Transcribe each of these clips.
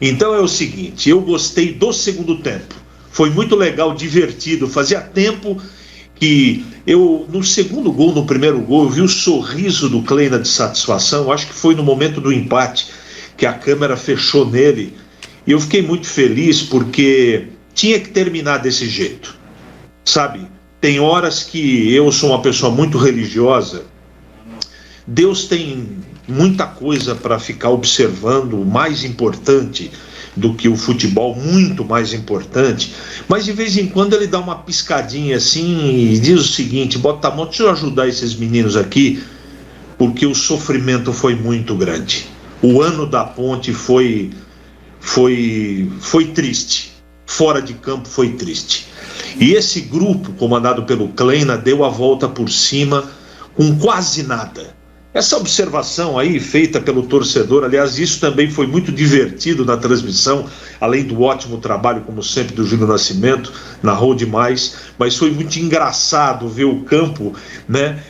Então é o seguinte, eu gostei do segundo tempo. Foi muito legal, divertido. Fazia tempo que eu, no segundo gol, no primeiro gol, eu vi o sorriso do Kleina de satisfação. Acho que foi no momento do empate que a câmera fechou nele. E eu fiquei muito feliz porque tinha que terminar desse jeito. Sabe, tem horas que eu sou uma pessoa muito religiosa. Deus tem muita coisa para ficar observando, o mais importante do que o futebol, muito mais importante, mas de vez em quando ele dá uma piscadinha assim e diz o seguinte: bota a mão, deixa eu ajudar esses meninos aqui, porque o sofrimento foi muito grande. O ano da Ponte foi triste, fora de campo foi triste. E esse grupo, comandado pelo Kleina, deu a volta por cima com quase nada. Essa observação aí feita pelo torcedor, aliás, isso também foi muito divertido na transmissão, além do ótimo trabalho, como sempre, do Júlio Nascimento, narrou demais, mas foi muito engraçado ver o campo, né,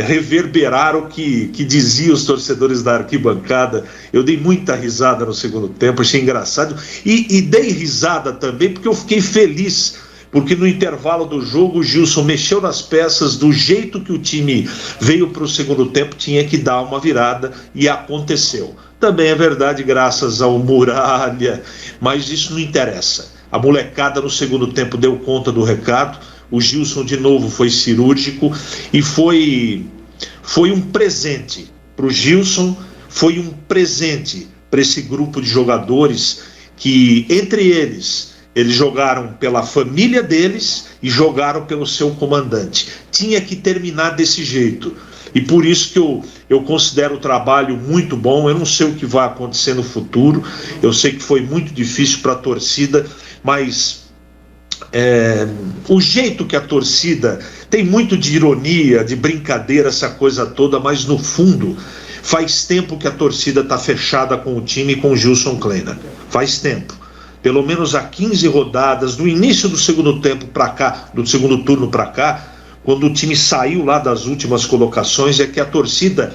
reverberar o que diziam os torcedores da arquibancada. Eu dei muita risada no segundo tempo, achei engraçado, e dei risada também porque eu fiquei feliz, porque no intervalo do jogo o Gilson mexeu nas peças, do jeito que o time veio para o segundo tempo, tinha que dar uma virada, e aconteceu. Também é verdade, graças ao Muralha, mas isso não interessa. A molecada no segundo tempo deu conta do recado, o Gilson de novo foi cirúrgico, e foi um presente para o Gilson, foi um presente para esse grupo de jogadores que, entre eles jogaram pela família deles e jogaram pelo seu comandante. Tinha que terminar desse jeito. E por isso que eu considero o trabalho muito bom. Eu não sei o que vai acontecer no futuro. Eu sei que foi muito difícil para a torcida, mas o jeito que a torcida tem muito de ironia, de brincadeira, essa coisa toda, mas no fundo faz tempo que a torcida está fechada com o time e com o Gilson Kleina. Faz tempo. Pelo menos há 15 rodadas, do início do segundo tempo para cá, do segundo turno para cá, quando o time saiu lá das últimas colocações, é que a torcida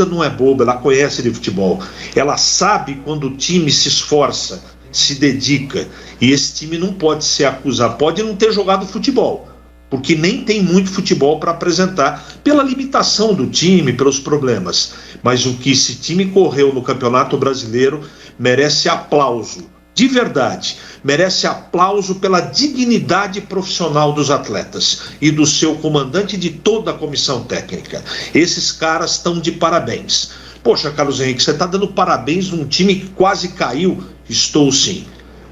não é boba, ela conhece de futebol. Ela sabe quando o time se esforça, se dedica, e esse time não pode ser acusado, pode não ter jogado futebol, porque nem tem muito futebol para apresentar, pela limitação do time, pelos problemas. Mas o que esse time correu no Campeonato Brasileiro merece aplauso. De verdade, merece aplauso pela dignidade profissional dos atletas e do seu comandante e de toda a comissão técnica. Esses caras estão de parabéns. Poxa, Carlos Henrique, você está dando parabéns num time que quase caiu? Estou sim,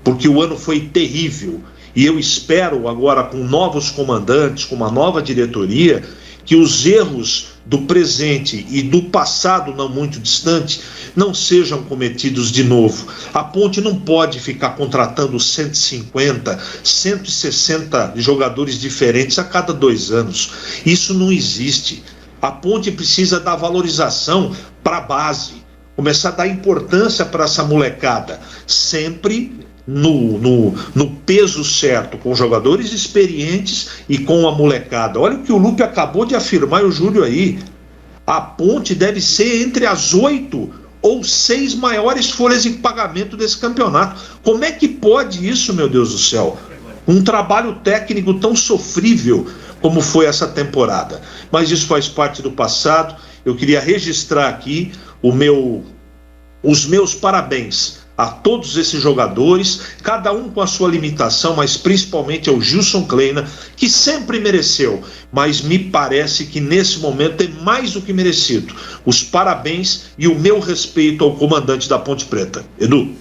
porque o ano foi terrível. E eu espero agora, com novos comandantes, com uma nova diretoria, que os erros do presente e do passado não muito distante não sejam cometidos de novo. A Ponte não pode ficar contratando 150, 160 jogadores diferentes a cada 2 anos. Isso não existe. A Ponte precisa dar valorização para a base, começar a dar importância para essa molecada, sempre no peso certo, com jogadores experientes e com a molecada. Olha o que o Lupe acabou de afirmar, e o Júlio aí. A Ponte deve ser entre as 8 ou 6 maiores folhas de pagamento desse campeonato. Como é que pode isso, meu Deus do céu? Um trabalho técnico tão sofrível como foi essa temporada. Mas isso faz parte do passado. Eu queria registrar aqui os meus parabéns a todos esses jogadores, cada um com a sua limitação, mas principalmente ao Gilson Kleina, que sempre mereceu, mas me parece que nesse momento é mais do que merecido. Os parabéns e o meu respeito ao comandante da Ponte Preta. Edu.